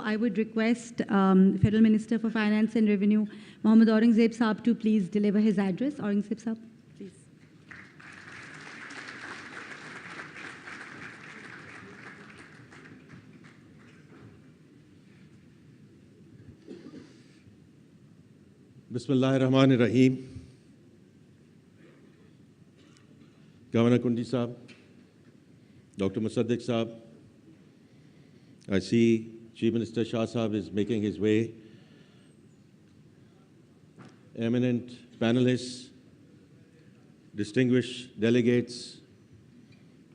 I would request Federal Minister for Finance and Revenue, Mohammad Aurangzeb Saab, to please deliver his address. Aurangzeb Saab, please. Bismillahirrahmanirrahim. Governor Kundi Saab, Dr. Musaddiq Saab, I see Chief Minister Shah Saab is making his way. Eminent panelists, distinguished delegates,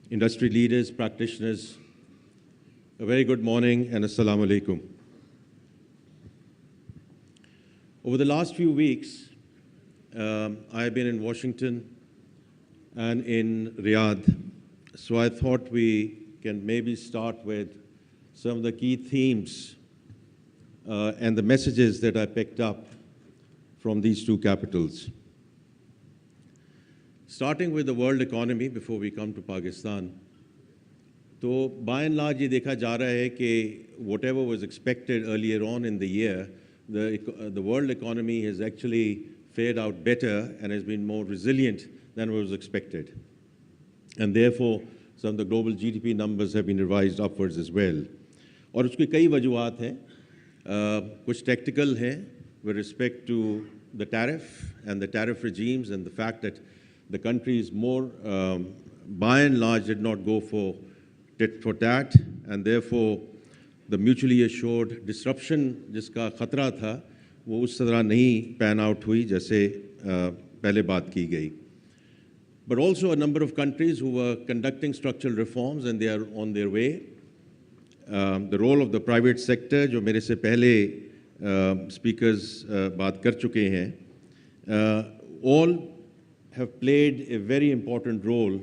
industry leaders, practitioners, a very good morning and assalamu alaikum. Over the last few weeks, I have been in Washington and in Riyadh, so I thought we can maybe start with some of the key themes and the messages that I picked up from these two capitals. Starting with the world economy before we come to Pakistan, तो by and large ये देखा जा रहा है कि whatever was expected earlier on in the year, the world economy has actually fared out better and has been more resilient than was expected. And therefore, some of the global GDP numbers have been revised upwards as well. और उसकी कई वजूहात हैं, कुछ tactical हैं with respect to the tariff and the tariff regimes and the fact that the country is more, by and large, did not go for tit for tat, and therefore the mutually assured disruption जिसका खतरा था वो उस तरह नहीं pan out हुई जैसे पहले बात की गई. But also a number of countries who were conducting structural reforms and they are on their way. The role of the private sector, जो मेरे से पहले speakers बात कर चुके हैं, all have played a very important role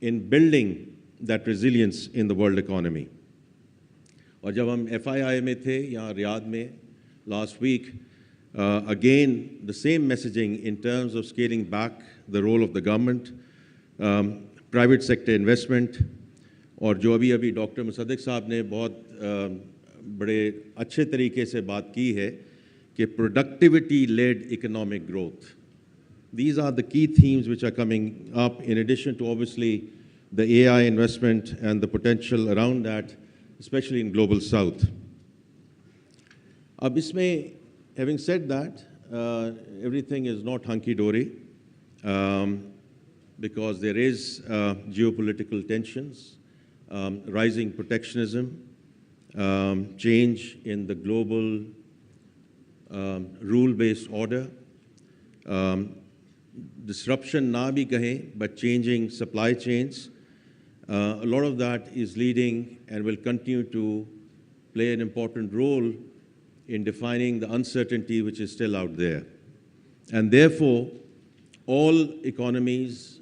in building that resilience in the world economy. और जब हम FII में थे यहाँ रियाद में last week, again the same messaging in terms of scaling back the role of the government, private sector investment, और जो अभी डॉक्टर मुसद्दिक साहब ने बहुत बड़े अच्छे तरीके से बात की है कि productivity led economic growth. These are the key themes which are coming up in addition to obviously the AI investment and the potential around that, especially in Global South. अब इसमें, having said that, everything is not hunky-dory because there is geopolitical tensions, rising protectionism, change in the global rule-based order, disruption ना भी कहें, but changing supply chains. A lot of that is leading and will continue to play an important role in defining the uncertainty which is still out there. And therefore, all economies,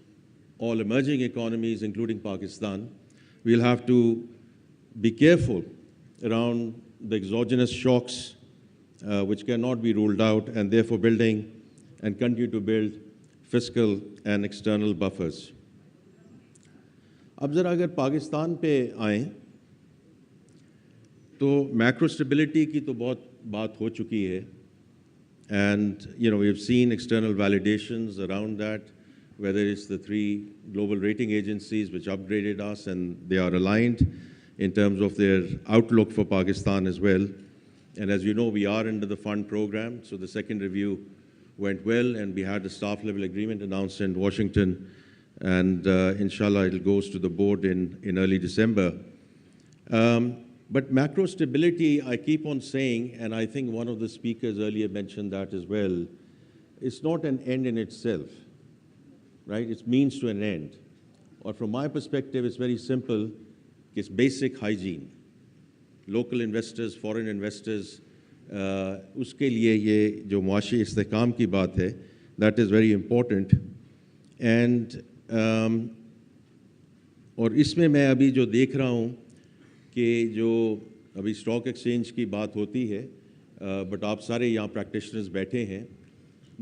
all emerging economies, including Pakistan, will have to be careful around the exogenous shocks which cannot be ruled out, and therefore building and continue to build fiscal and external buffers. अब ज़रा अगर पाकिस्तान पे आएँ तो macro stability की तो बहुत बात हो चुकी है, and we have seen external validations around that, whether it's the 3 global rating agencies which upgraded us and they are aligned in terms of their outlook for Pakistan as well. And as you know, we are under the fund program, so the second review went well and we had a staff level agreement announced in Washington, and inshallah it goes to the board in early December. But macro stability, I keep on saying, and I think one of the speakers earlier mentioned that as well, it's not an end in itself, right? It's means to an end. Or from my perspective, it's very simple. It's basic hygiene. Local investors, foreign investors, उसके लिए ये जो मुआशी इस्तेहकाम की बात है, that is very important. And और इसमें मैं अभी जो देख रहा हूँ कि जो अभी स्टॉक एक्सचेंज की बात होती है, बट आप सारे यहाँ प्रैक्टिशनर्स बैठे हैं,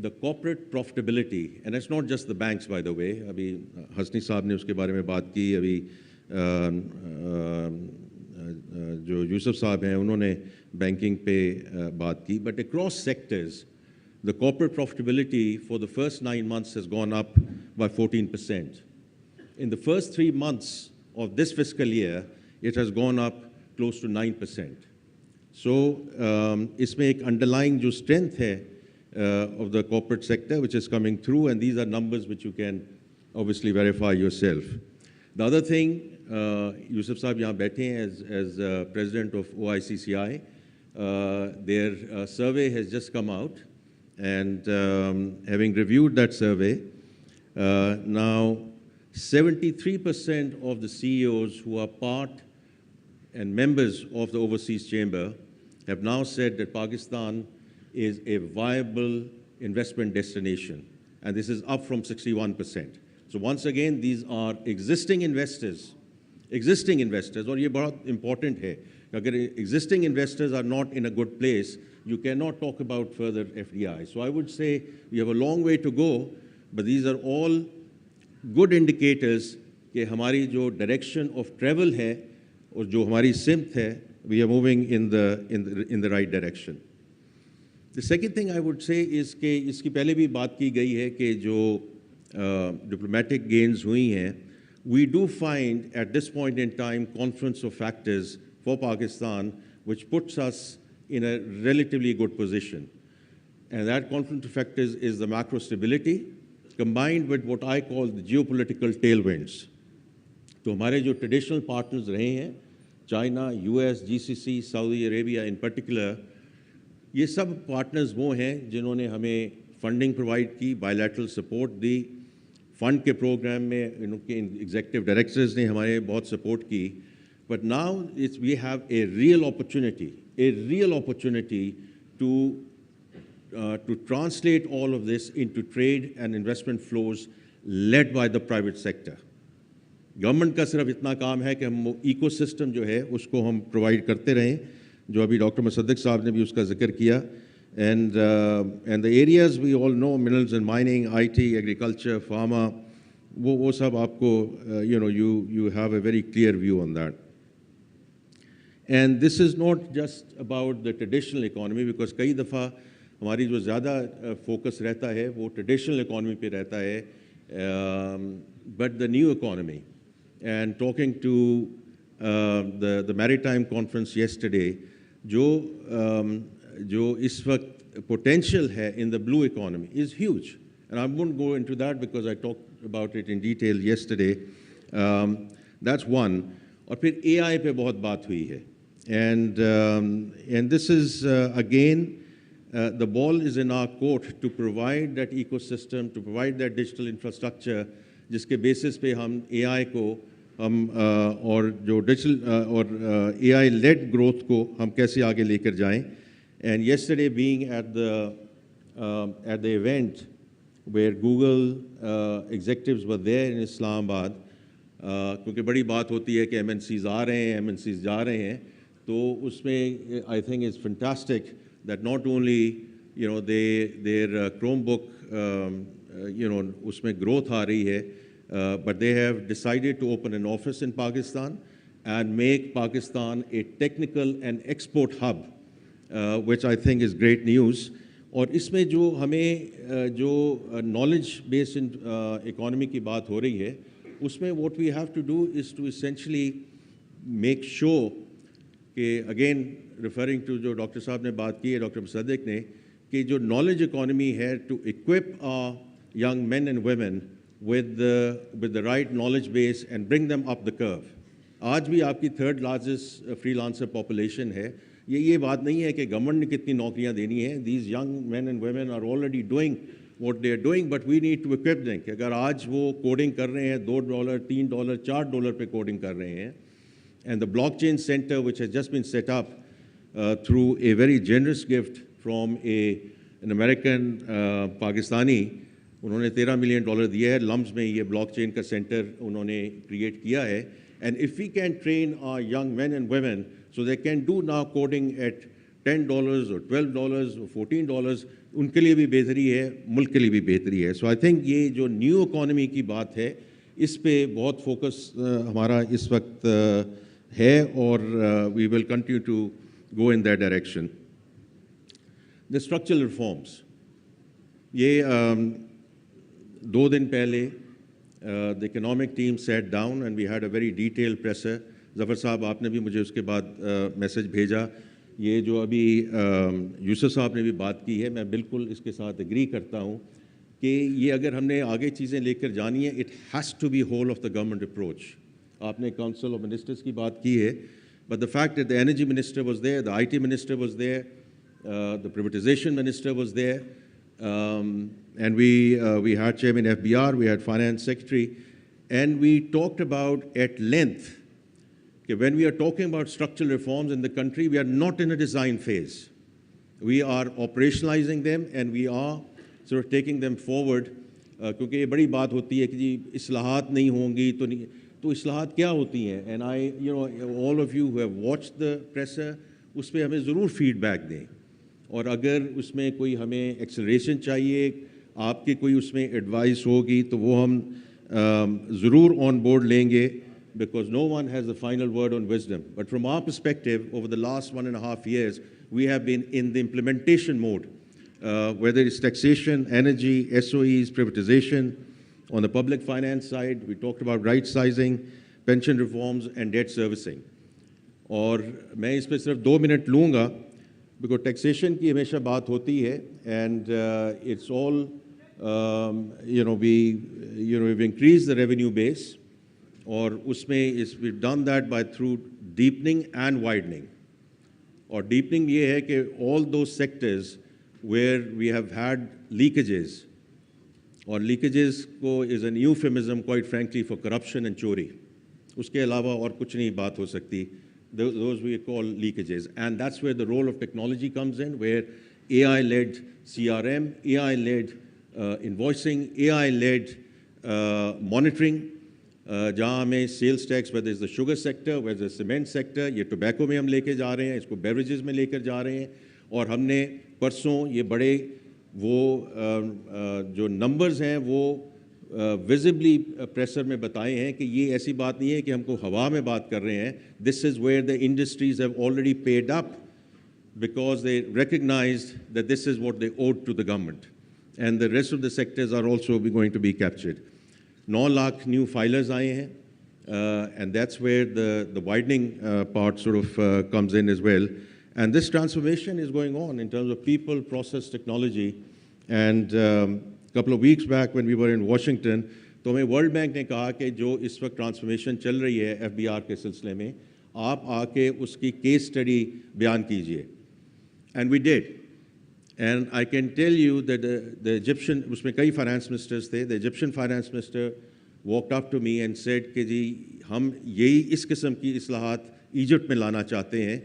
the corporate profitability, and it's not just the banks by the way, अभी हसनी साहब ने उसके बारे में बात की, अभी जो यूसुफ साहब हैं उन्होंने बैंकिंग पे बात की, but across sectors the corporate profitability for the first 9 months has gone up by 14%. In the first 3 months of this fiscal year, it has gone up close to 9%. So, इसमें एक underlying जो strength है of the corporate sector which is coming through, and these are numbers which you can obviously verify yourself. The other thing, Yusuf Saab यहाँ बैठे हैं as president of OICCI. Their survey has just come out, and having reviewed that survey, now 73% of the CEOs who are part and members of the Overseas Chamber have now said that Pakistan is a viable investment destination, and this is up from 61%. So once again, these are existing investors, और ये बहुत important है, अगर existing investors are not in a good place, you cannot talk about further FDI. So I would say we have a long way to go, but these are all good indicators कि हमारी जो direction of travel है और जो हमारी सिमत है, we are moving in the right direction. The second thing I would say is कि इसकी पहले भी बात की गई है कि जो diplomatic gains हुई हैं, we do find at this point in time confluence of factors for Pakistan which puts us in a relatively good position. And that confluence of factors is the macro stability combined with what I call the geopolitical tailwinds. तो हमारे जो traditional partners रहे हैं, China, US, GCC, Saudi Arabia in particular, ये सब partners वो हैं जिन्होंने हमें funding provide की, bilateral support दी, fund के program में इनके executive directors ने हमारे बहुत support की. But now we have a real opportunity to translate all of this into trade and investment flows led by the private sector. Government का सिर्फ इतना काम है कि हम ecosystem जो है उसको हम provide करते रहें, जो अभी Dr. Musaddiq साहब ने भी उसका जिक्र किया. And the areas we all know, minerals and mining, IT, agriculture, pharma, वो सब आपको, you have a very clear view on that. And this is not just about the traditional economy, because कई दफ़ा हमारी जो ज़्यादा focus रहता है वो traditional economy पे रहता है, but the new economy. And talking to the maritime conference yesterday, जो इस वक्त potential है in the blue economy is huge. And I won't go into that because I talked about it in detail yesterday. That's one. और फिर AI पे बहुत बात हुई है. And this is, again, the ball is in our court to provide that ecosystem, to provide that digital infrastructure, जिसके basis पे हम AI को और जो digital और AI-led growth को हम कैसे आगे लेकर जाएं. And yesterday being at the event where Google executives were there in Islamabad, क्योंकि बड़ी बात होती है कि MNCs आ रहे हैं, MNCs जा रहे हैं, तो उसमें I think it's fantastic that not only their Chromebook उसमें growth आ रही है, but they have decided to open an office in Pakistan and make Pakistan a technical and export hub, which I think is great news. और इसमें जो हमें जो knowledge based economy की बात हो रही है, उसमें what we have to do is to essentially make sure कि again referring to जो डॉक्टर साहब ने बात की है, डॉक्टर मुसद्दिक ने, कि जो knowledge economy है to equip our young men and women with the right knowledge base and bring them up the curve. आज भी आपकी third largest freelancer population है. ये बात नहीं है कि गवर्नमेंट ने कितनी नौकरियां देनी है. These young men and women are already doing what they are doing, but we need to equip them. कि अगर आज वो कोडिंग कर रहे हैं, $2, $3, $4 पे कोडिंग कर रहे हैं, and the blockchain center which has just been set up through a very generous gift from an American Pakistani, उन्होंने $13 million दिया है. लम्स में ये blockchain का center उन्होंने create किया है. And if we can train our young men and women so they can do now coding at $10 or $12 or $14, उनके लिए भी बेहतरी है, मुल्क के लिए भी बेहतरी है. So I think ये जो new economy की बात है, इस पे बहुत focus हमारा इस वक्त है और we will continue to go in that direction. The structural reforms. ये 2 दिन पहले the economic team sat down and we had a very detailed presser. Zafar साहब आपने भी मुझे उसके बाद मैसेज भेजा. ये जो अभी यूसुफ साहब ने भी बात की है, मैं बिल्कुल इसके साथ एग्री करता हूँ कि ये अगर हमने आगे चीज़ें लेकर जानी है, it has to be whole of the government approach. आपने काउंसिल ऑफ मिनिस्टर्स की बात की है, but the fact that the energy minister was there, the IT minister was there, the privatization minister was there, and we had chairman FBR, we had finance secretary, and we talked about at length that when we are talking about structural reforms in the country, we are not in a design phase. We are operationalizing them and we are sort of taking them forward. क्योंकि ये बड़ी बात होती है कि जी इस्लाहात नहीं होंगी तो इस्लाहात क्या होती हैं? And all of you who have watched the presser, उस पर हमें ज़रूर फीडबैक दें, और अगर उसमें कोई हमें एक्सेलरेशन चाहिए, आपकी कोई उसमें एडवाइस होगी तो वो हम ज़रूर ऑन बोर्ड लेंगे, because no one has the final word on wisdom. But from our perspective, over the last 1.5 years, we have been in the implementation mode, whether it's taxation, energy, SOEs, privatization. On the public finance side, we talked about right sizing, pension reforms, and debt servicing. और मैं इस पर सिर्फ 2 minute लूँगा, because taxation की हमेशा बात होती है, and it's all, we've increased the revenue base, और उसमें we've done that by through deepening and widening. और deepening ये है कि all those sectors where we have had leakages, और leakages को is an euphemism quite frankly for corruption and चोरी, उसके अलावा और कुछ नहीं बात हो सकती. Those we call leakages, and that's where the role of technology comes in, where AI-led CRM, AI-led invoicing, AI-led monitoring, जहाँ हमें sales tax, whether it's the sugar sector, whether it's the cement sector, ये tobacco में हम लेके जा रहे हैं, इसको beverages में लेकर जा रहे हैं, और हमने परसों ये बड़े वो जो numbers हैं वो विजिबली प्रेशर में बताए हैं कि ये ऐसी बात नहीं है कि हमको हवा में बात कर रहे हैं. This is where the industries have already paid up because they recognised that this is what they owed to the government, and the rest of the sectors are also be going to be captured. 9 lakh new filers आए हैं, and that's where the widening part sort of comes in as well. And this transformation is going on in terms of people, process, technology, and couple of weeks back when we were in Washington, तो हमें world bank ने कहा कि जो इस वक्त transformation चल रही है FBR के सिलसिले में, आप आके उसकी केस स्टडी बयान कीजिए. And we did, and I can tell you that the Egyptian, उसमें कई फाइनेंस मिनिस्टर्स थे, the Egyptian finance minister walked up to me and said कि जी हम यही इस किस्म की इस्लाहात इजिप्ट में लाना चाहते हैं,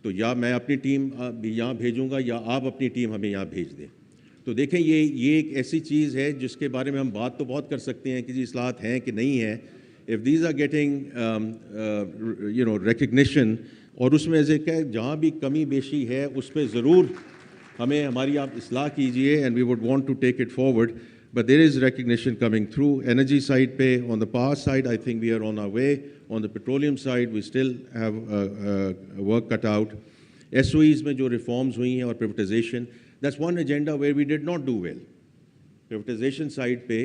तो या मैं अपनी टीम यहाँ भेजूँगा या आप अपनी टीम हमें यहाँ भेज दें. तो देखें ये एक ऐसी चीज़ है जिसके बारे में हम बात तो बहुत कर सकते हैं कि जी इस्लाहात हैं कि नहीं है. If these are getting recognition, और उसमें ऐसे क्या जहाँ भी कमी बेशी है उस पर ज़रूर हमें हमारी आप इस्लाह कीजिए, and we would want to take it forward. But there is recognition coming through. Energy side पे, on the power side I think we are on our way. On the petroleum side we still have work cut out. SOEs में जो reforms हुई हैं और privatization, that's one agenda where we did not do well. Privatization side पे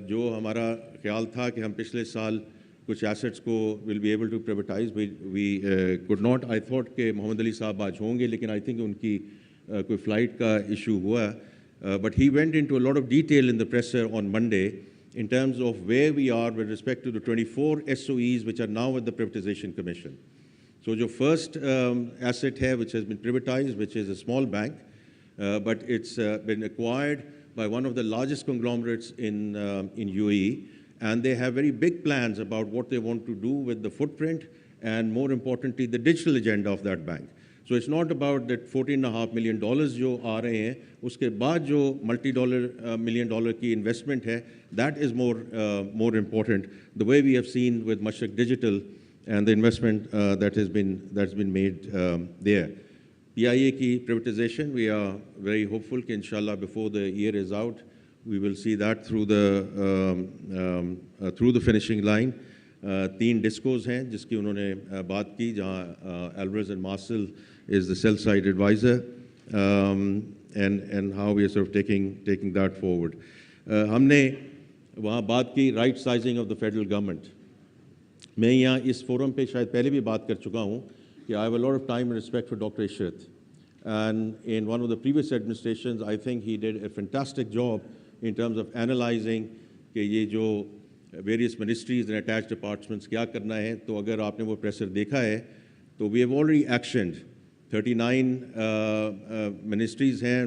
जो हमारा ख्याल था कि हम पिछले साल कुछ assets को will be able to privatize, we could not. I thought कि मोहम्मद अली साहब आज होंगे, लेकिन I think उनकी कोई flight का issue हुआ. But he went into a lot of detail in the presser on Monday in terms of where we are with respect to the 24 SOEs which are now at the Privatization Commission. So your first asset here, which has been privatized, which is a small bank, but it's been acquired by one of the largest conglomerates in UAE, and they have very big plans about what they want to do with the footprint and, more importantly, the digital agenda of that bank. So it's not about that $14.5 million जो आ रहे हैं, उसके बाद जो multi-million dollar की investment है, that is more important. The way we have seen with Mashreq Digital and the investment that's been made there. PIA की privatization, we are very hopeful that inshallah before the year is out, we will see that through the finishing line. 3 discoms हैं जिसकी उन्होंने बात की, जहाँ Alvarez and Marshall is the sell side advisor, and how we are sort of taking that forward. हमने वहाँ बात की right sizing of the federal government. मैं यहाँ इस फोरम पे शायद पहले भी बात कर चुका हूँ कि I have a lot of time and respect for Dr. Ishrat, and in one of the previous administrations I think he did a fantastic job in terms of analyzing कि ये जो various ministries and attached departments क्या करना है. तो अगर आपने वो प्रेशर देखा है तो we have already actioned 39 ministries हैं,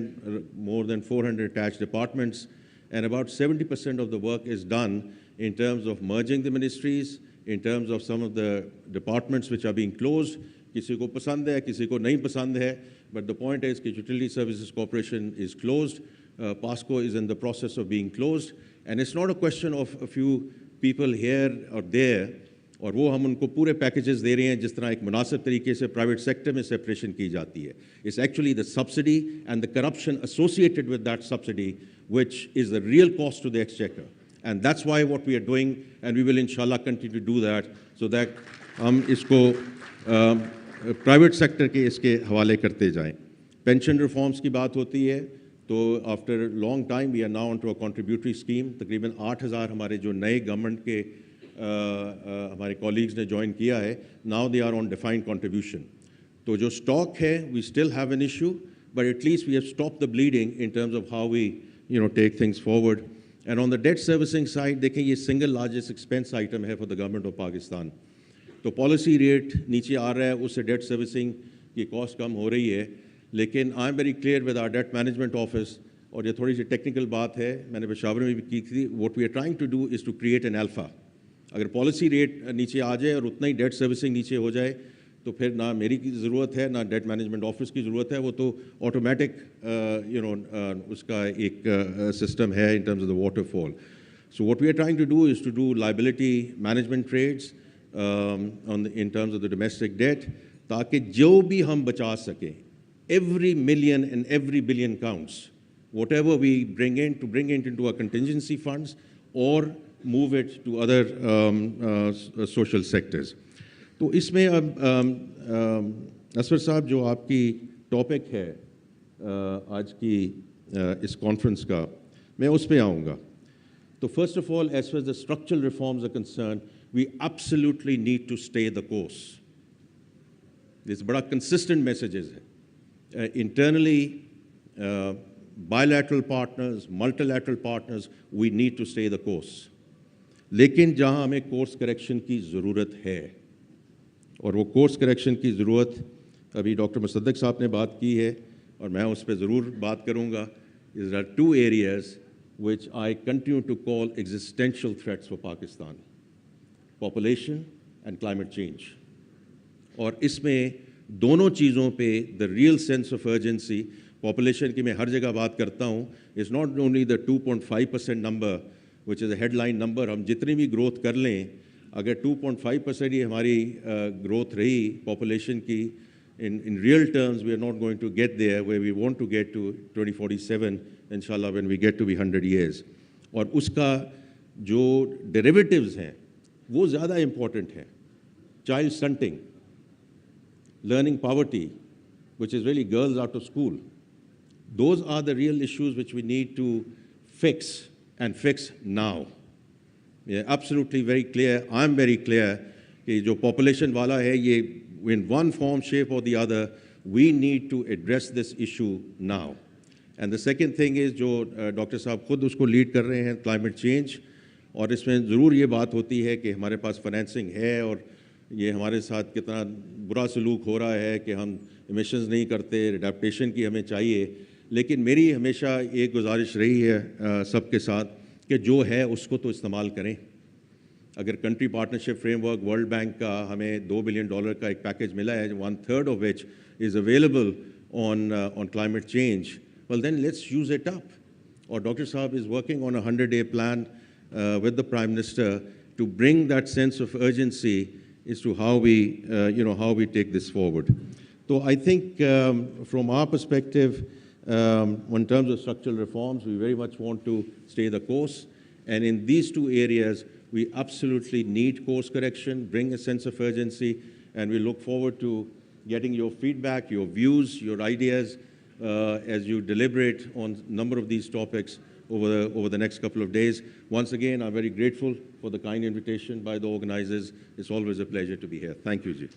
more than 400 attached departments, and about 70% of the work is done in terms of merging the ministries, in terms of some of the departments which are being closed. किसी को पसंद है, किसी को नहीं पसंद है, but the point is कि Utility Services Corporation is closed, POSCO is in the process of being closed, and it's not a question of a few people here or there, और वो हम उनको पूरे पैकेजेस दे रहे हैं जिस तरह एक मुनासिब तरीके से प्राइवेट सेक्टर में सेपरेशन की जाती है. It's actually the subsidy and the corruption associated with that subsidy which is the real cost to the exchequer. And that's why what we are doing, and we will inshallah continue to do that, so that हम इसको private sector के इसके हवाले करते जाएं. Pension reforms की बात होती है तो after long time we are now on to a contributory scheme. तकरीबन 8,000 हमारे जो नए गवर्नमेंट के हमारे कॉलीग्स ने ज्वाइन किया है. Now they are on defined contribution. तो जो स्टॉक है we still have an issue, but at least we have stop the bleeding in terms of how we take things forward. And on the debt servicing side देखें, ये single largest expense item है for the government of Pakistan. तो policy rate नीचे आ रहा है, उससे debt servicing की कॉस्ट कम हो रही है. लेकिन I am very clear with our debt management office, और ये थोड़ी सी टेक्निकल बात है, मैंने पेशावर में भी की थी. What we are trying to do is to create an alpha. अगर पॉलिसी रेट नीचे आ जाए और उतना ही डेट सर्विसिंग नीचे हो जाए तो फिर ना मेरी की ज़रूरत है ना डेट मैनेजमेंट ऑफिस की ज़रूरत है. वो तो ऑटोमेटिक उसका एक सिस्टम है in terms of the waterfall. So what we are trying to do is to do liability management trades in terms of the domestic debt, ताकि जो भी हम बचा सकें, every million and every billion counts. Whatever we bring in, to bring it into our contingency funds or move it to other social sectors. तो इसमें अब असफर साहब जो आपकी टॉपिक है आज की इस कॉन्फ्रेंस का, मैं उस पे आऊँगा. तो first of all, as far the structural reforms are concern, we absolutely need to stay the course. This बड़ा consistent messages है. Internally, bilateral partners, multilateral partners, we need to stay the course. लेकिन जहाँ हमें course correction की ज़रूरत है, और वो course correction की ज़रूरत अभी डॉक्टर मुसद्दक साहब ने बात की है और मैं उस पर ज़रूर बात करूँगा. There are 2 areas which I continue to call existential threats for Pakistan. Population and climate change. और इसमें दोनों चीज़ों पे the real sense of urgency, population की मैं हर जगह बात करता हूँ, is not only the 2.5% number which is a headline number. हम जितनी भी growth कर लें, अगर 2.5% ही हमारी growth रही population की, in real terms we are not going to get there where we want to get to 2047 inshallah when we get to be 100 years. और उसका जो derivatives हैं वो ज़्यादा इम्पॉर्टेंट है. Child stunting, learning poverty which is really girls out of school, those are the real issues which we need to fix and fix now. Yeah, absolutely very clear. I'm very clear कि जो population वाला है ये in one form, shape or the other, we need to address this issue now. And the second thing is जो doctor साहब खुद उसको lead कर रहे हैं, climate change. और इसमें ज़रूर ये बात होती है कि हमारे पास फाइनेंसिंग है और ये हमारे साथ कितना बुरा सलूक हो रहा है कि हम एमिशंस नहीं करते, अडेप्टेशन की हमें चाहिए. लेकिन मेरी हमेशा एक गुजारिश रही है सबके साथ कि जो है उसको तो इस्तेमाल करें. अगर country partnership framework world bank का हमें $2 बिलियन का एक पैकेज मिला है, 1/3 of which is available on climate change, well then let's use it up. और डॉक्टर साहब is working on a 100-day plan with the Prime Minister to bring that sense of urgency as to how we, how we take this forward. So I think from our perspective, in terms of structural reforms, we very much want to stay the course. And in these 2 areas, We absolutely need course correction, bring a sense of urgency, and we look forward to getting your feedback, your views, your ideas as you deliberate on a number of these topics over the next couple of days. Once again, I'm very grateful for the kind invitation by the organizers. It's always a pleasure to be here. Thank you, Ji.